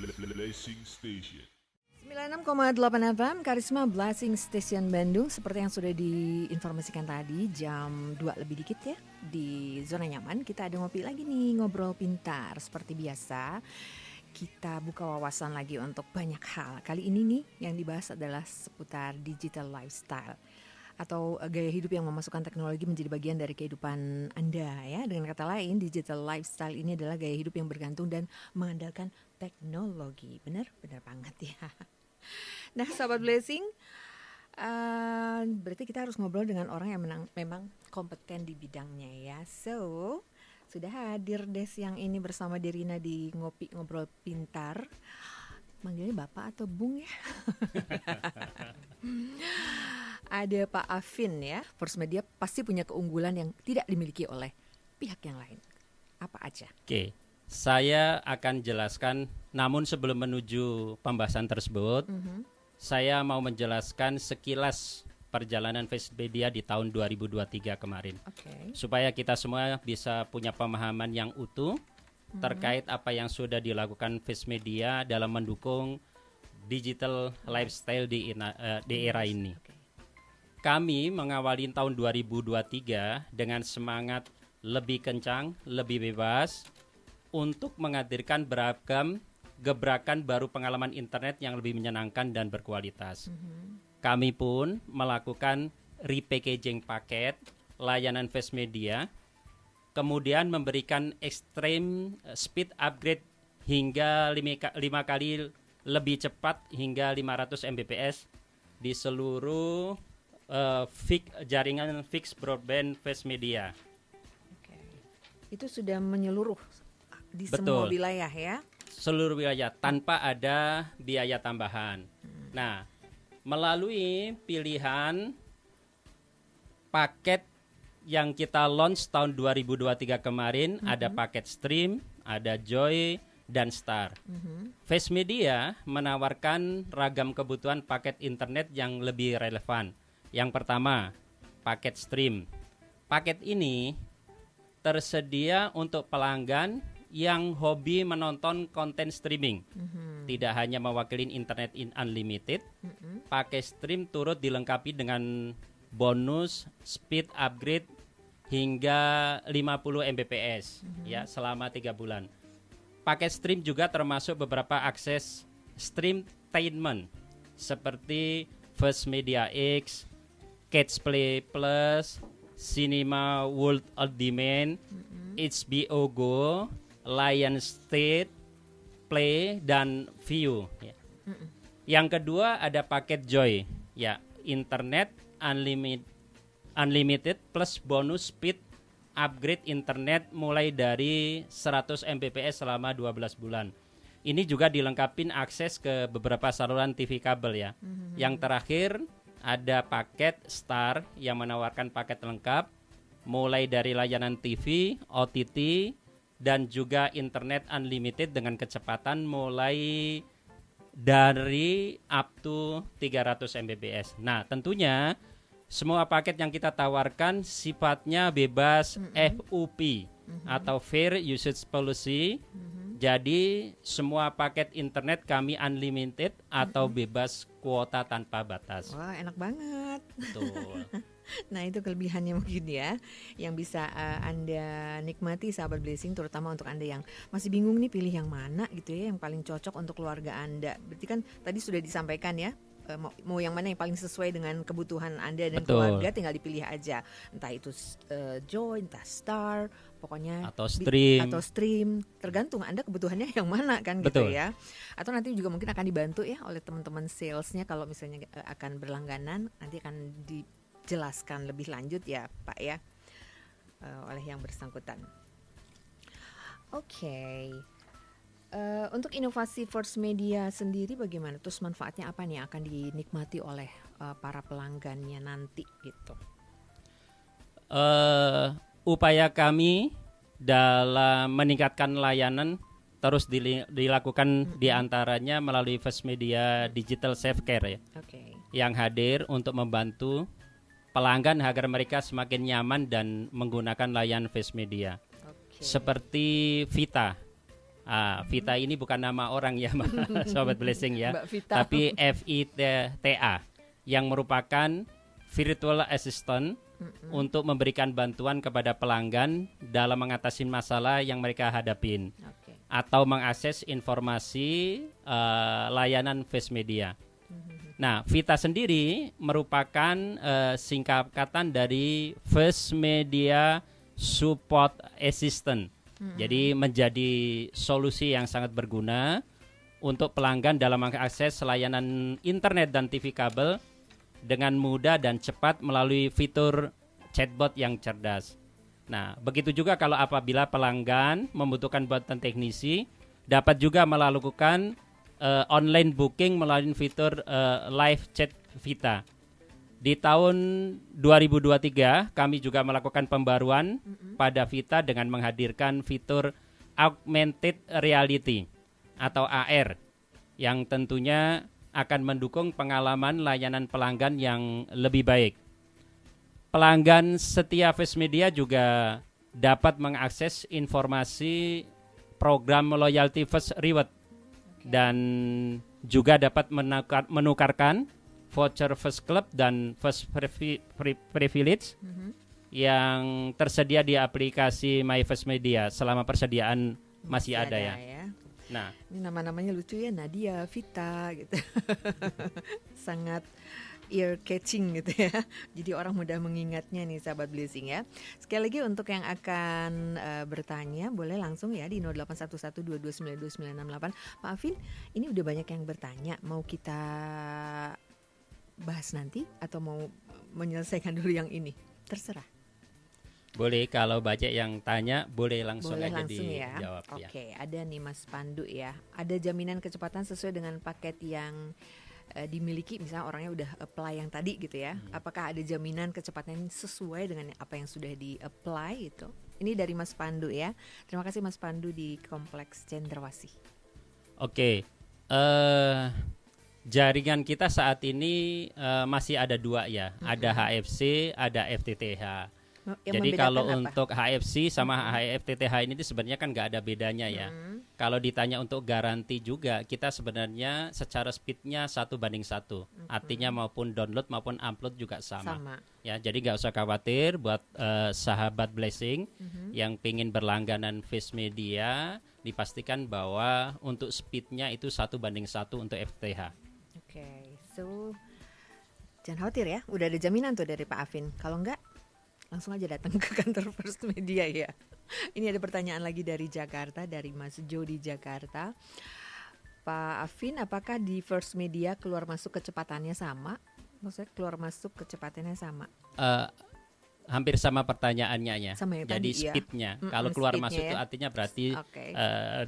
Blessing Station. 96,8 FM Karisma Blessing Station Bandung. Seperti yang sudah diinformasikan tadi, jam 2 lebih dikit ya, di zona nyaman kita ada ngopi lagi nih, ngobrol pintar. Seperti biasa kita buka wawasan lagi untuk banyak hal. Kali ini nih yang dibahas adalah seputar digital lifestyle atau gaya hidup yang memasukkan teknologi menjadi bagian dari kehidupan Anda ya. Dengan kata lain, digital lifestyle ini adalah gaya hidup yang bergantung dan mengandalkan teknologi. Benar banget ya. Nah, Sobat Blessing, berarti kita harus ngobrol dengan orang yang memang kompeten di bidangnya ya. So, sudah hadir deh siang ini bersama Dirina di Ngopi Ngobrol Pintar. Manggilnya Bapak atau Bung ya? Ada Pak Afin ya. First Media pasti punya keunggulan yang tidak dimiliki oleh pihak yang lain. Apa aja? Oke, saya akan jelaskan. Namun sebelum menuju pembahasan tersebut, saya mau menjelaskan sekilas perjalanan First Media di tahun 2023 kemarin. Supaya kita semua bisa punya pemahaman yang utuh terkait apa yang sudah dilakukan First Media dalam mendukung digital lifestyle di era ini. Kami mengawali tahun 2023 dengan semangat lebih kencang, lebih bebas untuk menghadirkan beragam gebrakan baru pengalaman internet yang lebih menyenangkan dan berkualitas. Kami pun melakukan repackaging paket layanan First Media, kemudian memberikan extreme speed upgrade hingga 5 kali lebih cepat hingga 500 Mbps di seluruh jaringan fixed broadband First Media. Itu sudah menyeluruh di semua wilayah ya? Seluruh wilayah tanpa ada biaya tambahan. Nah, melalui pilihan paket yang kita launch tahun 2023 kemarin, ada paket Stream, ada Joy, dan Star. First Media menawarkan ragam kebutuhan paket internet yang lebih relevan. Yang pertama, paket Stream. Paket ini tersedia untuk pelanggan yang hobi menonton konten streaming. Tidak hanya mewakili internet unlimited, pakai stream turut dilengkapi dengan bonus speed upgrade hingga 50 Mbps ya selama 3 bulan. Pakai stream juga termasuk beberapa akses streamtainment seperti First Media X, Catch Play Plus, Cinema World On Demand, HBO Go, Lion State, Play, dan View. Ya. Yang kedua ada paket Joy, ya, internet unlimited plus bonus speed upgrade internet mulai dari 100 Mbps selama 12 bulan. Ini juga dilengkapi akses ke beberapa saluran TV kabel ya. Yang terakhir ada paket Star yang menawarkan paket lengkap mulai dari layanan TV, OTT, dan juga internet unlimited dengan kecepatan mulai dari up to 300 Mbps. Nah, tentunya semua paket yang kita tawarkan sifatnya bebas FUP atau Fair Usage Policy. Jadi semua paket internet kami unlimited atau bebas kuota tanpa batas. Wah, enak banget. Betul. Nah, itu kelebihannya mungkin ya, yang bisa Anda nikmati sahabat Blessing, terutama untuk Anda yang masih bingung nih pilih yang mana gitu ya, yang paling cocok untuk keluarga Anda. Berarti kan tadi sudah disampaikan ya, mau yang mana yang paling sesuai dengan kebutuhan Anda dan keluarga, tinggal dipilih aja. Entah itu Joy, entah Star, pokoknya atau stream, tergantung Anda kebutuhannya yang mana kan. Betul. Gitu ya. Atau nanti juga mungkin akan dibantu ya oleh teman-teman salesnya kalau misalnya akan berlangganan, nanti akan dijelaskan lebih lanjut ya Pak ya, oleh yang bersangkutan. Oke. Untuk inovasi First Media sendiri bagaimana? Terus manfaatnya apa nih yang akan dinikmati oleh para pelanggannya nanti gitu? Upaya kami dalam meningkatkan layanan terus dilakukan diantaranya melalui First Media Digital Self Care ya, yang hadir untuk membantu pelanggan agar mereka semakin nyaman dan menggunakan layanan First Media. Seperti Vita. Vita ini bukan nama orang ya, Sobat Blessing ya, Mbak Vita. tapi VITA yang merupakan virtual assistant untuk memberikan bantuan kepada pelanggan dalam mengatasi masalah yang mereka hadapin Oke. atau mengakses informasi layanan Face Media. Nah, Vita sendiri merupakan singkatan dari Face Media Support Assistant. Jadi menjadi solusi yang sangat berguna untuk pelanggan dalam mengakses layanan internet dan TV kabel dengan mudah dan cepat melalui fitur chatbot yang cerdas. Nah, begitu juga kalau apabila pelanggan membutuhkan bantuan teknisi, dapat juga melakukan online booking melalui fitur live chat Vita. Di tahun 2023 kami juga melakukan pembaruan pada Vita dengan menghadirkan fitur augmented reality atau AR yang tentunya akan mendukung pengalaman layanan pelanggan yang lebih baik. Pelanggan setia Face Media juga dapat mengakses informasi program loyalty Face Reward dan juga dapat menukarkan voucher First Club dan First Privilege yang tersedia di aplikasi My First Media selama persediaan masih ada ya. Nah, ini nama-namanya lucu ya, Nadia, Vita gitu. Sangat ear catching gitu ya. Jadi orang mudah mengingatnya nih sahabat Blessing ya. Sekali lagi untuk yang akan bertanya boleh langsung ya di 081122929968. Pak Afin, ini udah banyak yang bertanya, mau kita bahas nanti atau mau menyelesaikan dulu yang ini? Terserah. boleh kalau banyak yang tanya boleh langsung Boleh aja langsung ya. dijawab ya. Oke, ada nih Mas Pandu ya. Ada jaminan kecepatan sesuai dengan paket yang dimiliki, misalnya orangnya udah apply yang tadi gitu ya. Apakah ada jaminan kecepatan sesuai dengan apa yang sudah di-apply itu? Ini dari Mas Pandu ya. Terima kasih Mas Pandu di Kompleks Cendrawasih. Oke. Jaringan kita saat ini masih ada dua ya. Ada HFC, ada FTTH. Yang Jadi membedakan kalau apa? untuk HFC sama FTTH ini sebenarnya kan nggak ada bedanya ya. Kalau ditanya untuk garansi juga, kita sebenarnya secara speednya 1:1. Artinya maupun download maupun upload juga sama. Ya, jadi nggak usah khawatir buat sahabat Blessing yang pingin berlangganan Face Media, dipastikan bahwa untuk speednya itu 1:1 untuk FTTH. Oke, so jangan khawatir ya, udah ada jaminan tuh dari Pak Afin. Kalau enggak, langsung aja datang ke kantor First Media ya. Ini ada pertanyaan lagi dari Jakarta, dari Mas Jo di Jakarta. Pak Afin, apakah di First Media keluar masuk kecepatannya sama? Maksudnya keluar masuk kecepatannya sama? Hampir sama pertanyaannya ya. Sama yang jadi tadi, ya. speednya. Kalau keluar speednya masuk ya. itu artinya berarti Oke.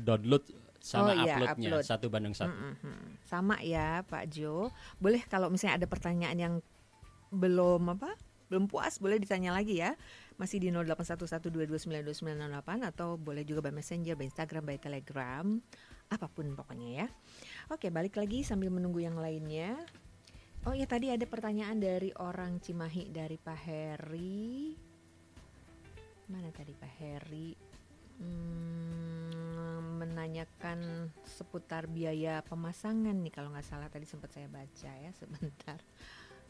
download sama iya, uploadnya upload. 1:1. Sama ya Pak Jo. Boleh kalau misalnya ada pertanyaan yang belum puas, boleh ditanya lagi ya. Masih di 081122929968 atau boleh juga by Messenger, by Instagram, by Telegram, apapun pokoknya ya. Oke, balik lagi sambil menunggu yang lainnya. Oh ya, tadi ada pertanyaan dari orang Cimahi, dari Pak Heri. Mana tadi Pak Heri? Menanyakan seputar biaya pemasangan nih, kalau nggak salah tadi sempat saya baca ya. Sebentar,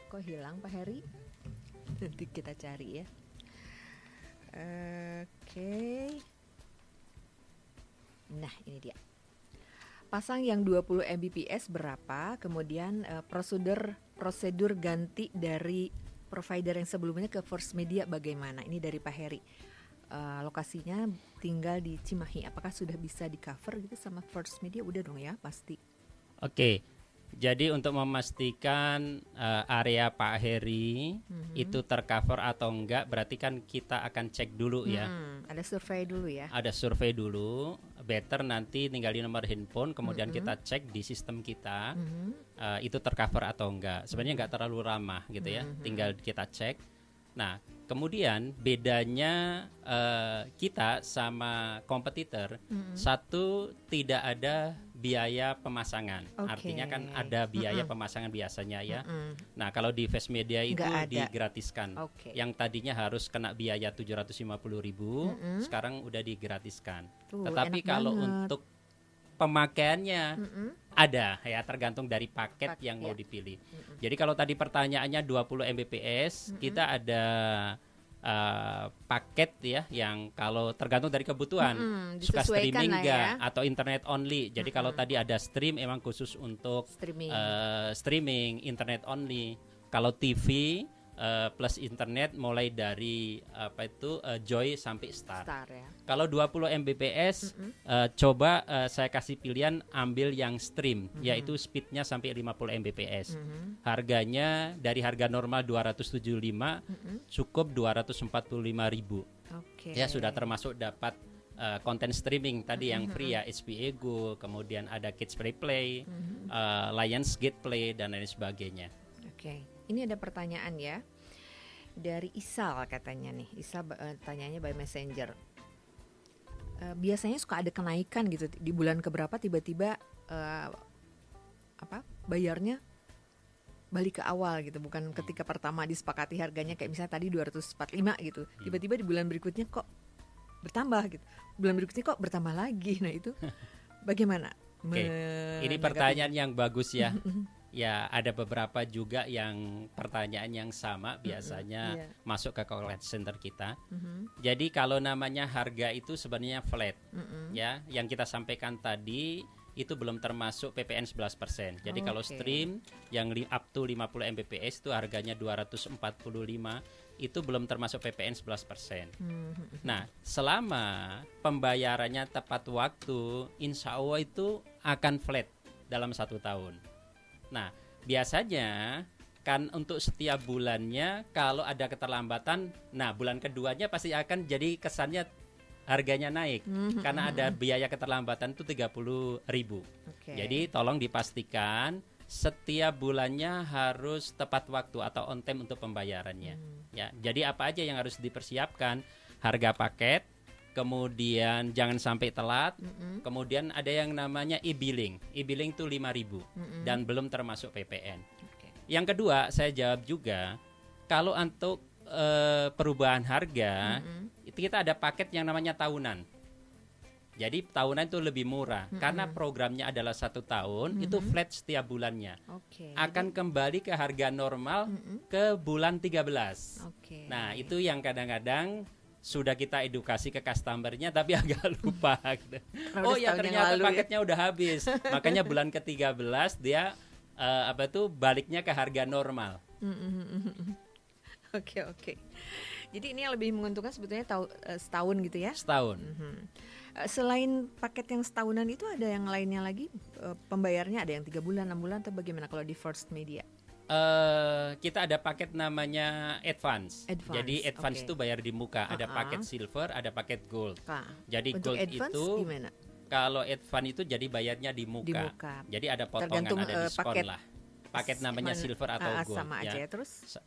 kok hilang Pak Heri? Nanti kita cari ya. Oke. Nah ini dia. Pasang yang 20 Mbps berapa? Kemudian prosedur ganti dari provider yang sebelumnya ke First Media bagaimana? Ini dari Pak Heri. Lokasinya tinggal di Cimahi. Apakah sudah bisa di cover gitu sama First Media? Udah dong ya pasti. Oke. Jadi untuk memastikan area Pak Heri itu tercover atau enggak, berarti kan kita akan cek dulu ya. Ada survei dulu ya. Ada survei dulu. Better nanti tinggalin nomor handphone, kemudian kita cek di sistem kita itu tercover atau enggak. Sebenarnya enggak terlalu ramah gitu ya. Tinggal kita cek. Nah, kemudian bedanya kita sama kompetitor, satu tidak ada biaya pemasangan. Artinya kan ada biaya pemasangan biasanya ya. Nah, kalau di Face Media itu digratiskan. Yang tadinya harus kena biaya 750.000, sekarang udah digratiskan. Tetapi kalau untuk pemakaiannya ada ya, tergantung dari paket yang mau ya. dipilih. Jadi kalau tadi pertanyaannya 20 Mbps, kita ada paket ya yang kalau tergantung dari kebutuhan, suka disesuaikan streaming lah enggak ya. atau internet only. Jadi kalau tadi ada stream emang khusus untuk Streaming. streaming internet only. Kalau TV plus internet mulai dari Joy sampai Star. Ya. Kalau 20 Mbps coba saya kasih pilihan ambil yang stream, yaitu speednya sampai 50 Mbps. Harganya dari harga normal 275 cukup 245.000. Oke. Ya sudah termasuk dapat konten streaming tadi yang free ya, HBA Go, kemudian ada Kids Play, Lionsgate Play dan lain sebagainya. Oke, ini ada pertanyaan ya dari Isal katanya nih. Isal tanyanya by Messenger. Biasanya suka ada kenaikan gitu di bulan keberapa tiba-tiba bayarnya balik ke awal gitu, bukan ketika pertama disepakati harganya kayak misalnya tadi 245 gitu. Tiba-tiba di bulan berikutnya kok bertambah gitu. Bulan berikutnya kok bertambah lagi. Nah, itu bagaimana? Oke. Ini pertanyaan yang bagus ya. Ya, ada beberapa juga yang pertanyaan yang sama biasanya masuk ke call center kita. Jadi kalau namanya harga itu sebenarnya flat. Ya, yang kita sampaikan tadi itu belum termasuk PPN 11%. Jadi kalau stream yang up to 50 Mbps itu harganya 245, itu belum termasuk PPN 11%. Nah, selama pembayarannya tepat waktu, insya Allah itu akan flat dalam 1 tahun. Nah, biasanya kan untuk setiap bulannya kalau ada keterlambatan, nah bulan keduanya pasti akan jadi kesannya harganya naik karena ada biaya keterlambatan itu 30.000. Jadi tolong dipastikan setiap bulannya harus tepat waktu atau on time untuk pembayarannya. Ya, jadi apa aja yang harus dipersiapkan? Harga paket, kemudian jangan sampai telat, kemudian ada yang namanya e-billing. E-billing itu 5.000 dan belum termasuk PPN. Yang kedua, saya jawab juga, kalau untuk perubahan harga, itu kita ada paket yang namanya tahunan. Jadi tahunan itu lebih murah karena programnya adalah 1 tahun, itu flat setiap bulannya. Akan kembali ke harga normal ke bulan 13. Nah, itu yang kadang-kadang sudah kita edukasi ke customernya tapi agak lupa. Oh ya, ternyata paketnya udah habis. Makanya bulan ke-13 dia baliknya ke harga normal. Oke. Jadi ini yang lebih menguntungkan sebetulnya setahun gitu ya? Setahun. Selain paket yang setahunan itu ada yang lainnya lagi, pembayarnya ada yang 3 bulan, 6 bulan atau bagaimana kalau di First Media? Kita ada paket namanya advance. Jadi advance itu bayar di muka. Ada paket silver, ada paket gold. Jadi untuk gold advance itu gimana? Kalau advance itu jadi bayarnya di muka. Jadi ada potongan, tergantung, ada diskon paket lah. Paket namanya silver atau gold. Sama aja ya terus.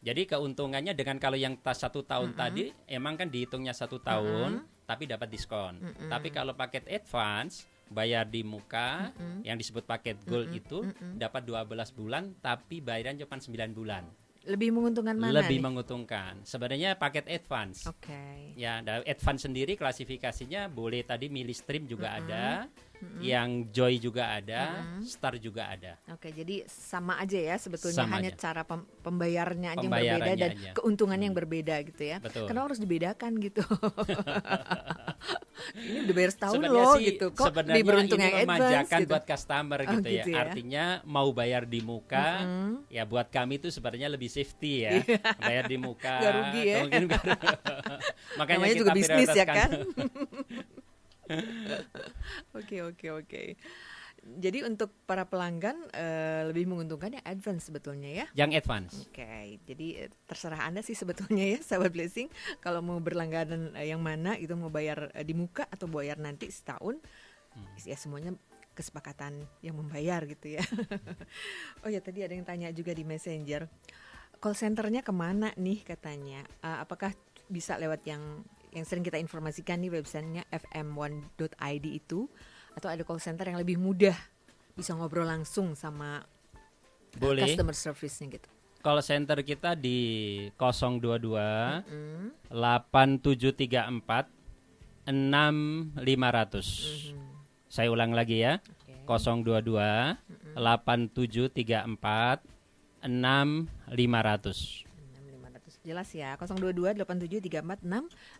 Jadi keuntungannya dengan kalau yang 1 tahun tadi emang kan dihitungnya 1 tahun tapi dapat diskon. Tapi kalau paket advance bayar di muka yang disebut paket gold itu dapat 12 bulan tapi bayaran cuma 9 bulan. Lebih menguntungkan mana? Lebih menguntungkan. Sebenarnya paket advance. Ya, advance sendiri klasifikasinya boleh tadi milih stream juga ada, yang Joy juga ada, Star juga ada. Jadi sama aja ya sebetulnya, hanya aja. cara pembayarannya aja yang berbeda dan keuntungannya yang berbeda gitu ya. Betul. Kenapa harus dibedakan gitu? Ini udah bayar setahun sebenarnya loh sih, gitu. Kok sebenarnya lebih beruntung ini yang advance memanjakan gitu? buat customer gitu ya. Artinya mau bayar di muka, ya buat kami itu sebenarnya lebih safety ya. Bayar di muka. Gak rugi ya. Makanya namanya kita juga bisnis ya kan. Oke. Jadi untuk para pelanggan lebih menguntungkan yang advance sebetulnya ya. Yang advance. Jadi terserah Anda sih sebetulnya ya, sahabat Blessing, kalau mau berlangganan yang mana itu, mau bayar di muka atau bayar nanti setahun. Ya semuanya kesepakatan yang membayar gitu ya. Oh ya, tadi ada yang tanya juga di Messenger. Call centernya kemana nih katanya? Apakah bisa lewat yang sering kita informasikan nih, websitenya fm1.id itu, atau ada call center yang lebih mudah bisa ngobrol langsung sama customer service-nya gitu? Call center kita di 022 8734 6500. Saya ulang lagi ya. Oke. 022 8734 6500. 6500. Jelas ya. 022 8734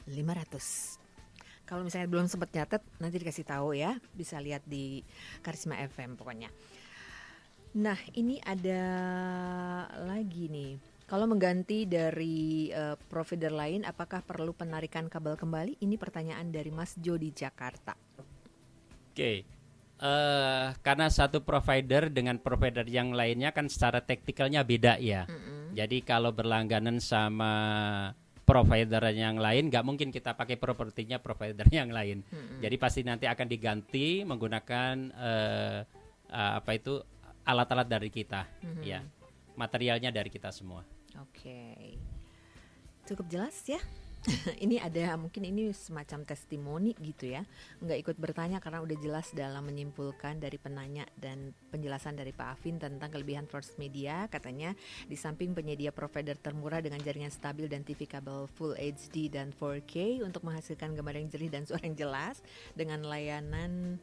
6500. Kalau misalnya belum sempat nyatet, nanti dikasih tahu ya. Bisa lihat di Karisma FM pokoknya. Nah, ini ada lagi nih. Kalau mengganti dari provider lain, apakah perlu penarikan kabel kembali? Ini pertanyaan dari Mas Jo di Jakarta. Oke. Karena satu provider dengan provider yang lainnya kan secara teknikalnya beda ya. Jadi kalau berlangganan sama provider yang lain, nggak mungkin kita pakai propertinya provider yang lain. Jadi pasti nanti akan diganti menggunakan alat-alat dari kita, ya, materialnya dari kita semua. Oke, cukup jelas ya. Ini ada mungkin ini semacam testimoni gitu ya. Nggak ikut bertanya karena udah jelas dalam menyimpulkan dari penanya dan penjelasan dari Pak Afin tentang kelebihan First Media. Katanya di samping penyedia provider termurah dengan jaringan stabil dan TV kabel Full HD dan 4K untuk menghasilkan gambar yang jernih dan suara yang jelas dengan layanan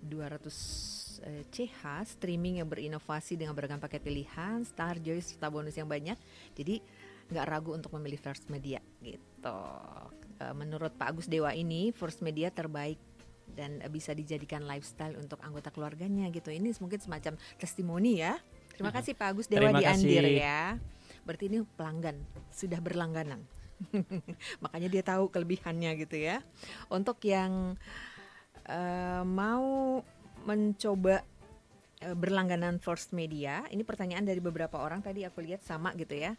200 CH streaming yang berinovasi dengan beragam paket pilihan, Star Joy serta bonus yang banyak. Jadi nggak ragu untuk memilih First Media gitu. Menurut Pak Agus Dewa ini First Media terbaik dan bisa dijadikan lifestyle untuk anggota keluarganya gitu. Ini mungkin semacam testimoni ya. Terima kasih Pak Agus Dewa di Andir ya. Berarti ini pelanggan, sudah berlangganan. Makanya dia tahu kelebihannya gitu ya. Untuk yang mau mencoba berlangganan First Media, ini pertanyaan dari beberapa orang tadi aku lihat sama gitu ya.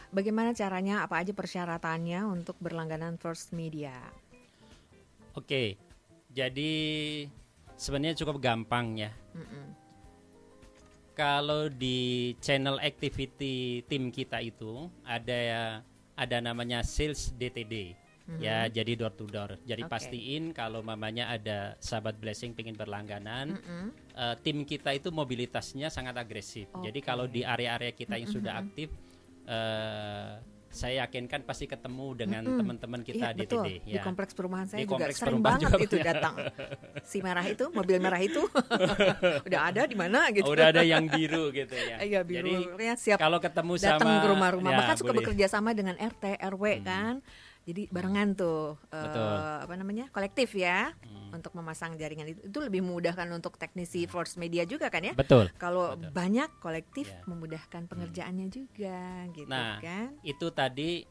Bagaimana caranya, apa aja persyaratannya untuk berlangganan First Media? Oke, jadi sebenarnya cukup gampang ya. Kalau di channel activity tim kita itu ada namanya sales DTD. Ya, jadi door to door. Jadi pastiin kalau mamanya ada sahabat blessing pengen berlangganan, tim kita itu mobilitasnya sangat agresif. Jadi kalau di area-area kita yang sudah aktif, saya yakinkan pasti ketemu dengan teman-teman kita di betul. DTD. Ya. Di kompleks perumahan saya di juga kompleks sering banget itu datang. Si merah itu, mobil merah itu, udah ada di mana gitu. Udah ada yang biru gitu ya. Iya, biru. Jadi siap kalau ketemu datang sama ke rumah-rumah, ya, bahkan suka boleh. bekerja sama dengan RT, RW kan. Jadi barengan tuh kolektif ya untuk memasang jaringan itu lebih memudahkan untuk teknisi First Media juga kan ya. Betul. Kalau banyak kolektif memudahkan pengerjaannya juga gitu kan. Itu tadi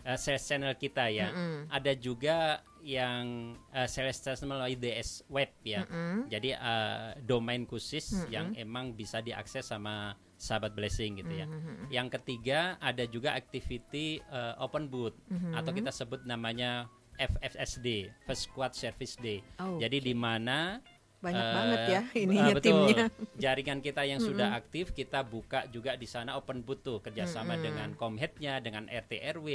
sales channel kita ya. Ada juga yang sales channel melalui DS web ya. Jadi domain khusus yang emang bisa diakses sama sahabat blessing gitu ya. Yang ketiga ada juga activity open booth atau kita sebut namanya FFSD, First Squad Service Day. Jadi di mana banyak banget ya ininya betul. timnya. Jaringan kita yang sudah aktif kita buka juga di sana open booth tuh kerjasama dengan Komheadnya, dengan RT RW.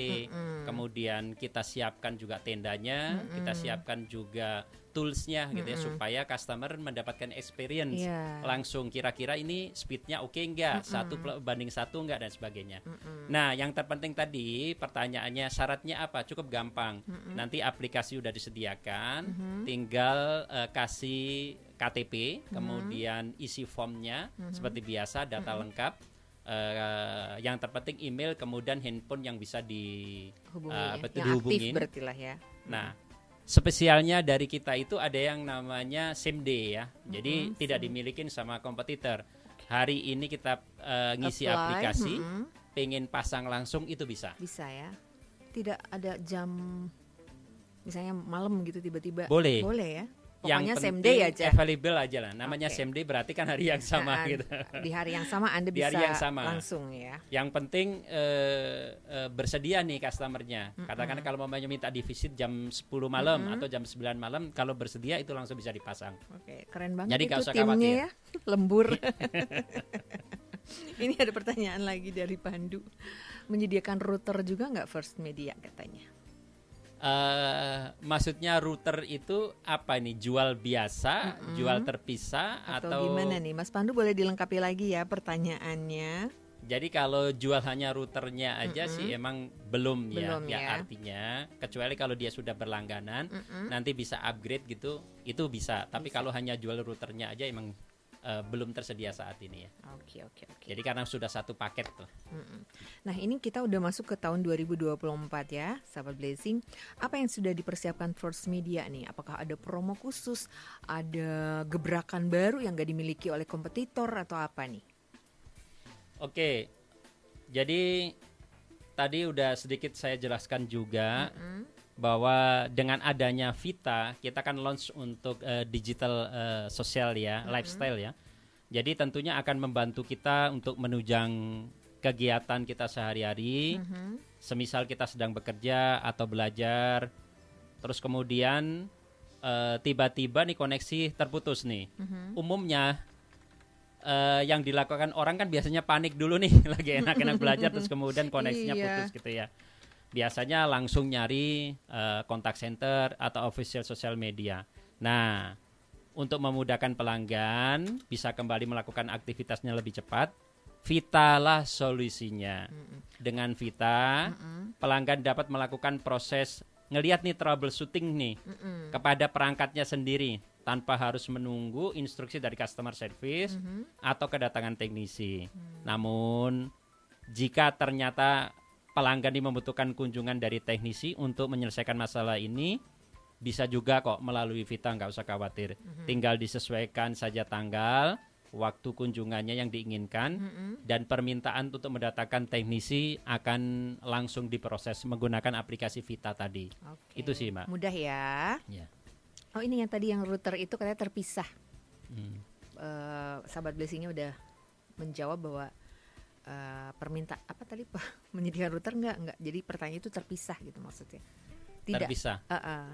Kemudian kita siapkan juga tendanya, kita siapkan juga toolsnya gitu ya supaya customer mendapatkan experience langsung kira-kira ini speednya oke enggak, 1 banding 1 enggak dan sebagainya. Nah yang terpenting tadi pertanyaannya syaratnya apa, cukup gampang. Nanti aplikasi udah disediakan, tinggal kasih KTP, kemudian isi formnya seperti biasa, data lengkap. Yang terpenting email, kemudian handphone yang bisa dihubungin. Aktif berarti lah ya. Nah spesialnya dari kita itu ada yang namanya same day ya. Jadi tidak dimilikin sama kompetitor. Hari ini kita ngisi aplikasi, pengen pasang langsung itu bisa. Bisa ya. Tidak ada jam misalnya malam gitu tiba-tiba. Boleh. Boleh ya. Pokoknya same day aja. Available aja lah. Namanya same day berarti kan hari yang sama gitu. Di hari yang sama Anda bisa langsung ya. Yang penting bersedia nih customernya. Katakan kalau mau minta di visit jam 10 malam atau jam 9 malam, kalau bersedia itu langsung bisa dipasang. Oke, keren banget. Jadi itu gak usah timnya khawatir. Ya. Lembur. Ini ada pertanyaan lagi dari Pandu. Menyediakan router juga nggak First Media katanya? Maksudnya router itu apa nih? Jual biasa, jual terpisah atau gimana nih? Mas Pandu boleh dilengkapi lagi ya pertanyaannya? Jadi kalau jual hanya routernya aja sih emang belum ya. Belum Ya ya. artinya kecuali kalau dia sudah berlangganan nanti bisa upgrade gitu, itu bisa. Tapi kalau hanya jual routernya aja emang belum tersedia saat ini ya. Oke. Jadi karena sudah satu paket tuh. Nah, ini kita udah masuk ke tahun 2024 ya, sahabat Blessing. Apa yang sudah dipersiapkan First Media nih? Apakah ada promo khusus, ada gebrakan baru yang gak dimiliki oleh kompetitor atau apa nih? Oke. Jadi tadi udah sedikit saya jelaskan juga bahwa dengan adanya Vita kita kan launch untuk digital sosial ya, lifestyle ya. Jadi tentunya akan membantu kita untuk menunjang kegiatan kita sehari-hari. Semisal kita sedang bekerja atau belajar, terus kemudian tiba-tiba nih koneksi terputus nih. Umumnya yang dilakukan orang kan biasanya panik dulu nih, lagi enak-enak belajar terus kemudian koneksinya putus gitu ya. Biasanya langsung nyari kontak center atau official social media. Nah, untuk memudahkan pelanggan bisa kembali melakukan aktivitasnya lebih cepat, Vita lah solusinya. Dengan Vita, pelanggan dapat melakukan proses ngelihat nih troubleshooting nih kepada perangkatnya sendiri tanpa harus menunggu instruksi dari customer service atau kedatangan teknisi. Namun, jika ternyata pelanggan ini membutuhkan kunjungan dari teknisi untuk menyelesaikan masalah ini, bisa juga kok melalui Vita, nggak usah khawatir. Tinggal disesuaikan saja tanggal, waktu kunjungannya yang diinginkan, dan permintaan untuk mendatangkan teknisi akan langsung diproses menggunakan aplikasi Vita tadi. Oke. Itu sih, Mbak. Mudah ya. Ya. Oh, ini yang tadi yang router itu katanya terpisah. Sahabat Blessingnya udah menjawab bahwa permintaan apa tadi Pak, menyediakan router enggak. Jadi pertanyaan itu terpisah gitu maksudnya. Tidak. Terpisah. Uh-uh.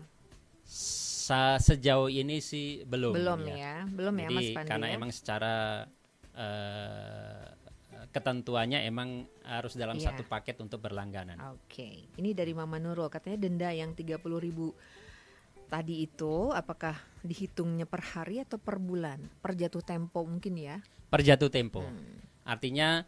Sejauh ini sih belum Belum ya. ya, belum ya Jadi Mas Pandu karena ya? emang secara ketentuannya emang harus dalam Iya. satu paket untuk berlangganan. Oke, ini dari Mama Nurul katanya denda yang 30.000 tadi itu apakah dihitungnya per hari atau per bulan? Per jatuh tempo mungkin ya? Per jatuh tempo. Artinya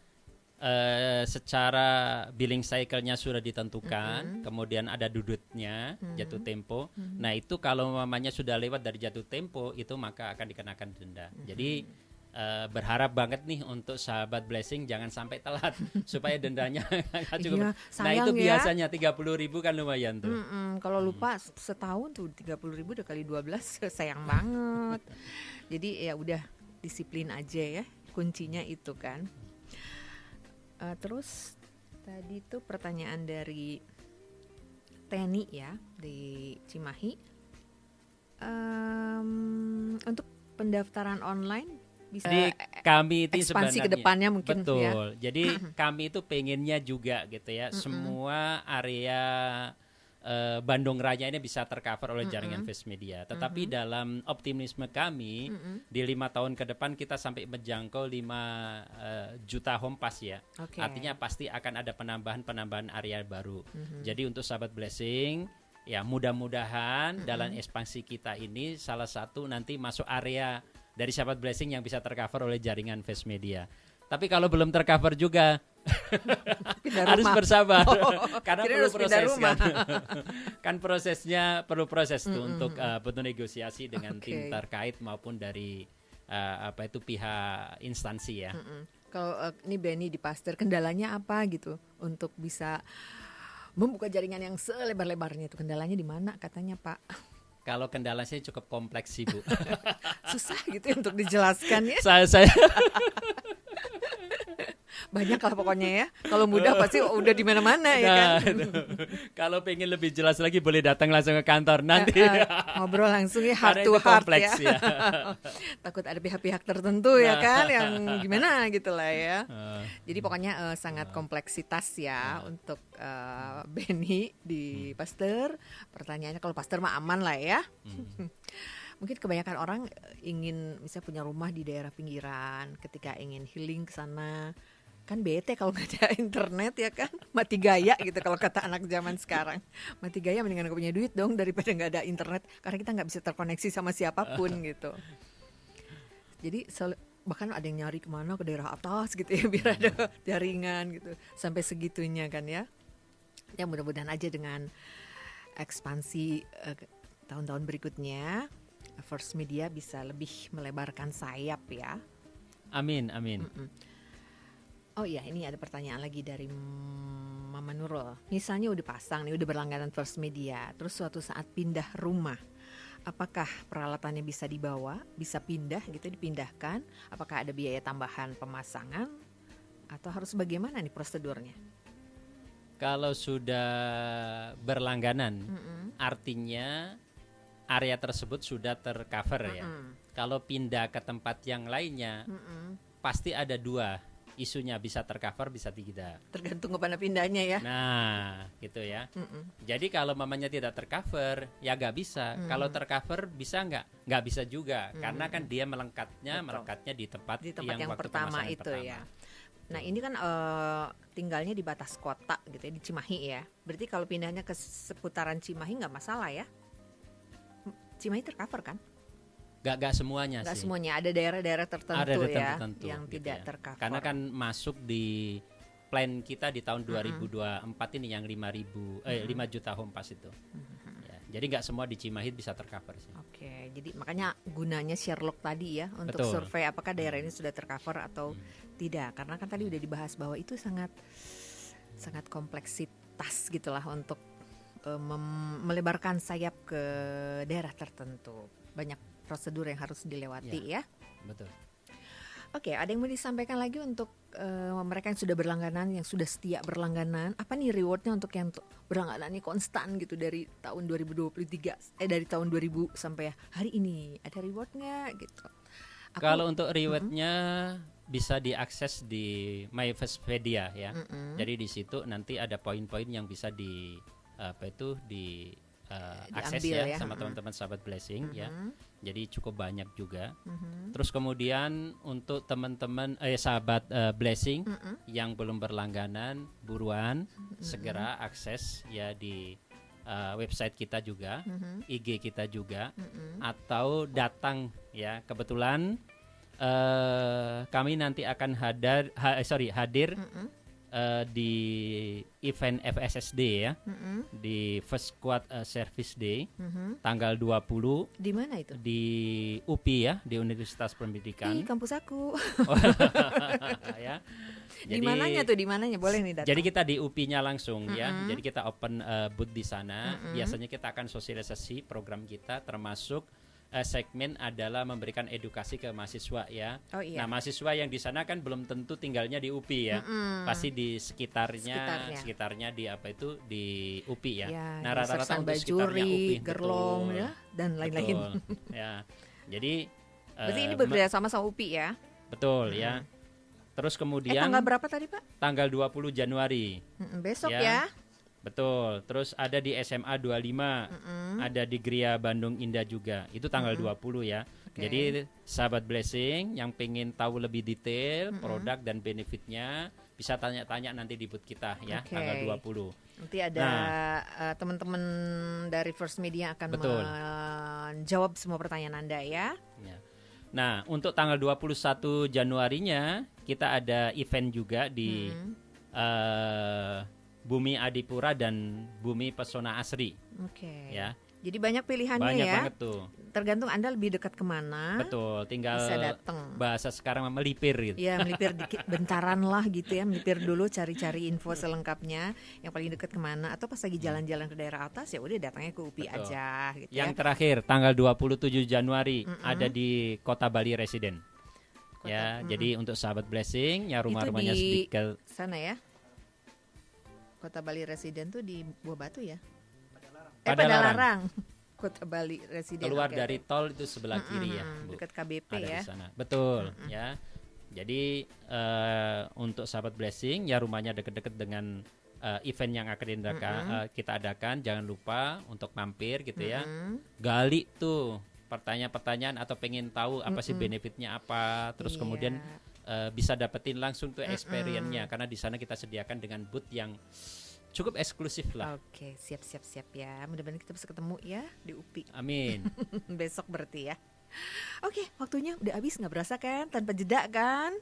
secara billing cycle-nya sudah ditentukan, kemudian ada dudutnya jatuh tempo. Nah, itu kalau mamanya sudah lewat dari jatuh tempo itu maka akan dikenakan denda. Jadi berharap banget nih untuk sahabat Blessing jangan sampai telat supaya dendanya nggak cukup. Iya, Nah, itu sayang ya. biasanya 30.000 kan lumayan tuh. Kalau lupa setahun tuh 30.000 udah kali 12 sayang banget. Jadi ya udah disiplin aja ya, kuncinya itu kan. Terus tadi tuh pertanyaan dari Teni ya di Cimahi. Untuk pendaftaran online bisa Jadi kami itu ekspansi sebenarnya ke depannya mungkin betul. ya. Jadi kami itu pengennya juga gitu ya, semua area Bandung Raya ini bisa tercover oleh jaringan First Media. Tetapi dalam optimisme kami di 5 tahun ke depan kita sampai menjangkau 5 juta home pass ya. Oke. Artinya pasti akan ada penambahan area baru. Jadi untuk sahabat Blessing ya mudah-mudahan dalam ekspansi kita ini salah satu nanti masuk area dari sahabat Blessing yang bisa tercover oleh jaringan First Media. Tapi kalau belum tercover juga harus bersabar karena perlu proses kan. Kan prosesnya perlu proses tuh untuk negosiasi dengan tim terkait maupun dari pihak instansi ya. Kalau ini Benny di Pasteur kendalanya apa gitu untuk bisa membuka jaringan yang selebar-lebarnya itu, kendalanya di mana katanya Pak? Kalau kendala saya cukup kompleks sih Bu. Susah gitu ya untuk dijelaskan ya. saya Banyak lah pokoknya ya. Kalau mudah pasti udah di mana-mana ya kan. Kalau pengen lebih jelas lagi boleh datang langsung ke kantor nanti. Ngobrol langsung ya, Karena heart to itu heart kompleks ya. ya. Takut ada pihak-pihak tertentu ya kan yang gimana gitu lah ya. Jadi pokoknya sangat kompleksitas ya untuk Benny di Pasteur. Pertanyaannya kalau Pasteur mah aman lah ya. Mungkin kebanyakan orang ingin misalnya punya rumah di daerah pinggiran, ketika ingin healing ke sana kan bete kalau nggak ada internet ya kan, mati gaya gitu kalau kata anak zaman sekarang. Mati gaya mendingan gak punya duit dong daripada nggak ada internet, karena kita nggak bisa terkoneksi sama siapapun gitu. Jadi bahkan ada yang nyari kemana ke daerah atas gitu ya biar ada jaringan gitu sampai segitunya kan ya. Ya mudah-mudahan aja dengan ekspansi tahun-tahun berikutnya First Media bisa lebih melebarkan sayap ya. Amin, amin. Oh iya, ini ada pertanyaan lagi dari Mama Nurul. Misalnya udah pasang nih, udah berlangganan First Media, terus suatu saat pindah rumah, apakah peralatannya bisa dibawa, bisa pindah gitu, dipindahkan? Apakah ada biaya tambahan pemasangan? Atau harus bagaimana nih prosedurnya? Kalau sudah berlangganan, artinya area tersebut sudah tercover ya. Kalau pindah ke tempat yang lainnya, pasti ada dua isunya, bisa tercover, bisa tidak. Tergantung kepada pindahnya ya. Nah, gitu ya. Jadi kalau mamanya tidak tercover, ya nggak bisa. Kalau tercover bisa nggak? Nggak bisa juga, karena kan dia melekatnya di tempat yang waktu pertama pemasangan itu pertama. ya. Nah ini kan tinggalnya di batas kota gitu ya, di Cimahi ya. Berarti kalau pindahnya ke seputaran Cimahi nggak masalah ya? Cimahi tercover kan? Gak semuanya Nggak sih. semuanya, ada daerah-daerah tertentu Ada daerah ya tertentu, yang gitu tidak ya. tercover. Karena kan masuk di plan kita di tahun 2024 ini yang 5 juta home pass itu. Ya, jadi nggak semua di Cimahi bisa tercover sih. Oke, jadi makanya gunanya Sherlock tadi ya untuk Betul. survei apakah daerah ini sudah tercover atau tidak. Karena kan tadi udah dibahas bahwa itu sangat kompleksitas gitulah untuk melebarkan sayap ke daerah tertentu. Banyak prosedur yang harus dilewati ya. Betul. Oke, ada yang mau disampaikan lagi untuk mereka yang sudah berlangganan, yang sudah setia berlangganan? Apa nih rewardnya untuk yang berlangganannya konstan gitu dari tahun 2023, dari tahun 2000 sampai hari ini? Ada rewardnya gitu? Kalau untuk rewardnya bisa diakses di My Firstpedia ya. Jadi di situ nanti ada poin-poin yang bisa akses Diambil ya ya. sama teman-teman sahabat Blessing ya. Jadi cukup banyak juga. Terus kemudian untuk teman-teman sahabat Blessing yang belum berlangganan, buruan segera akses ya di website kita juga, IG kita juga, atau datang ya. Kebetulan kami nanti akan hadir di event FSSD ya, di First Squad Service Day, tanggal 20 Di mana itu? di UPI ya, di Universitas Pendidikan. Di kampus aku. Ya. Di mananya tuh? Di mananya? Boleh nih datang. Jadi kita di UPI-nya langsung ya. Jadi kita open booth di sana. Biasanya kita akan sosialisasi program kita, termasuk segmen adalah memberikan edukasi ke mahasiswa ya. Oh, iya. Nah, mahasiswa yang di sana kan belum tentu tinggalnya di UPI ya. Pasti di sekitarnya di di UPI ya. Nah, rata-rata untuk sekitarnya UPI, Gerlong ya, dan lain-lain. Betul. Ya. Jadi berarti ini bekerja sama UPI ya? Betul ya. Terus kemudian tanggal berapa tadi, Pak? Tanggal 20 Januari. Besok ya. Betul. Terus ada di SMA 25, ada di Gria Bandung Indah juga. Itu tanggal 20 ya. Okay. Jadi sahabat Blessing yang pengen tahu lebih detail produk dan benefitnya bisa tanya-tanya nanti di booth kita ya, tanggal 20. Nanti ada teman-teman dari First Media akan menjawab semua pertanyaan Anda ya. Nah, untuk tanggal 21 Januarinya kita ada event juga di Bumi Adipura dan Bumi Pesona Asri. Oke. Ya. Jadi banyak pilihannya banyak ya. Banget tuh. Tergantung Anda lebih dekat kemana. Betul, tinggal bisa datang. Bahasa sekarang melipir gitu. Ya, melipir dikit, bentaran lah gitu ya. Melipir dulu, cari-cari info selengkapnya. Yang paling dekat kemana. Atau pas lagi jalan-jalan ke daerah atas ya udah datangnya ke UPI aja gitu. Yang terakhir tanggal 27 Januari ada di Kota Bali Residen. Jadi untuk sahabat Blessing ya rumah-rumahnya sedikit sana ya. Kota Bali Residen tuh di Buah Batu ya? Padalarang. Kota Bali Residen. Keluar dari tol itu sebelah kiri ya, Bu. Dekat KBP ada ya. Di sana. Betul ya. Jadi untuk sahabat Blessing ya rumahnya deket-deket dengan event yang akan kita adakan. Jangan lupa untuk mampir gitu ya. Gali tuh pertanyaan-pertanyaan atau pengen tahu apa sih benefitnya apa. Terus kemudian bisa dapetin langsung tuh experience-nya karena di sana kita sediakan dengan booth yang cukup eksklusif lah. Oke, siap ya. Mudah-mudahan kita bisa ketemu ya di UPI. Amin. Besok berarti ya. Oke, waktunya udah habis, nggak berasa kan? Tanpa jeda kan?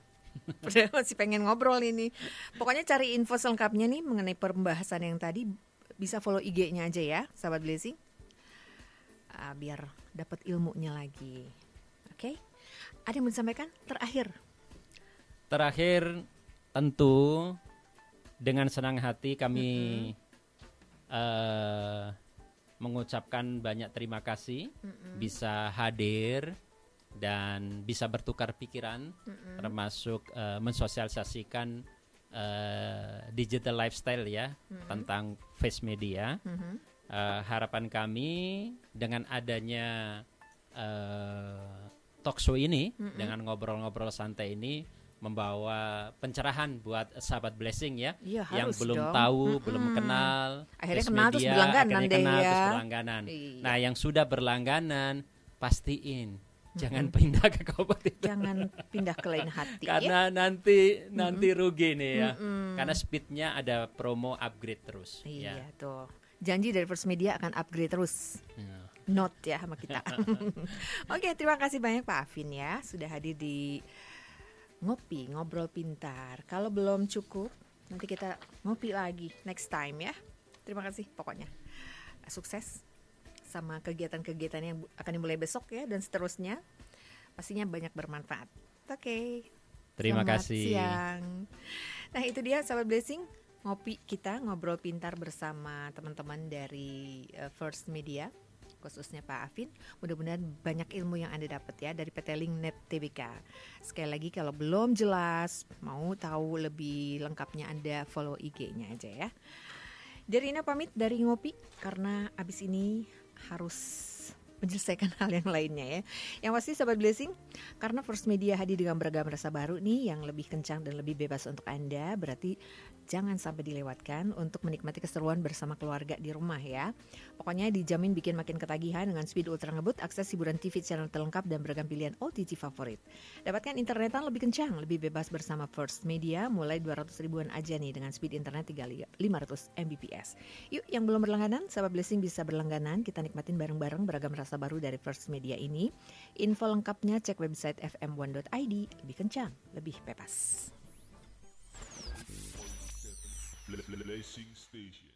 Udah masih pengen ngobrol ini. Pokoknya cari info selengkapnya nih mengenai pembahasan yang tadi, bisa follow IG-nya aja ya, sahabat Blessing. Biar dapat ilmunya lagi. Oke. Ada yang mau disampaikan terakhir? Terakhir, tentu dengan senang hati kami mengucapkan banyak terima kasih bisa hadir dan bisa bertukar pikiran, termasuk mensosialisasikan digital lifestyle ya, tentang face media. Harapan kami dengan adanya talk show ini, dengan ngobrol-ngobrol santai ini, membawa pencerahan buat sahabat Blessing ya, Iya, yang harus belum dong. tahu, belum kenal Akhirnya face kenal terus media, berlangganan akhirnya deh kenal ya. terus berlangganan. Iya. Nah, yang sudah berlangganan pastiin jangan pindah ke kompetitor. Jangan pindah ke lain hati ya. Karena nanti rugi nih ya. Karena speednya ada promo upgrade terus. Iya Ya. tuh. Janji dari First Media akan upgrade terus. Ya. Note ya sama kita. Oke, terima kasih banyak Pak Afin ya sudah hadir di Ngopi Ngobrol Pintar. Kalau belum cukup, nanti kita ngopi lagi next time ya. Terima kasih pokoknya. Sukses sama kegiatan-kegiatan yang akan dimulai besok ya dan seterusnya. Pastinya banyak bermanfaat. Oke. Terima Selamat kasih. siang. Nah, itu dia sahabat Blessing, ngopi kita ngobrol pintar bersama teman-teman dari First Media, khususnya Pak Afin. Mudah-mudahan banyak ilmu yang Anda dapat ya dari PT Link Net Tbk. Sekali lagi kalau belum jelas, mau tahu lebih lengkapnya Anda follow IG-nya aja ya. Dari Ina pamit dari Ngopi karena abis ini harus menyelesaikan hal yang lainnya ya. Yang pasti sahabat Blessing, karena First Media hadir dengan beragam rasa baru nih yang lebih kencang dan lebih bebas untuk Anda, berarti jangan sampai dilewatkan untuk menikmati keseruan bersama keluarga di rumah ya. Pokoknya dijamin bikin makin ketagihan dengan speed ultra ngebut, akses hiburan TV channel terlengkap dan beragam pilihan OTT favorit. Dapatkan internetan lebih kencang, lebih bebas bersama First Media mulai 200 ribuan aja nih dengan speed internet 500 Mbps. Yuk yang belum berlangganan, sahabat Blessing bisa berlangganan, kita nikmatin bareng-bareng beragam rasa baru dari First Media ini. Info lengkapnya cek website fm1.id, lebih kencang, lebih bebas. Blessing Station.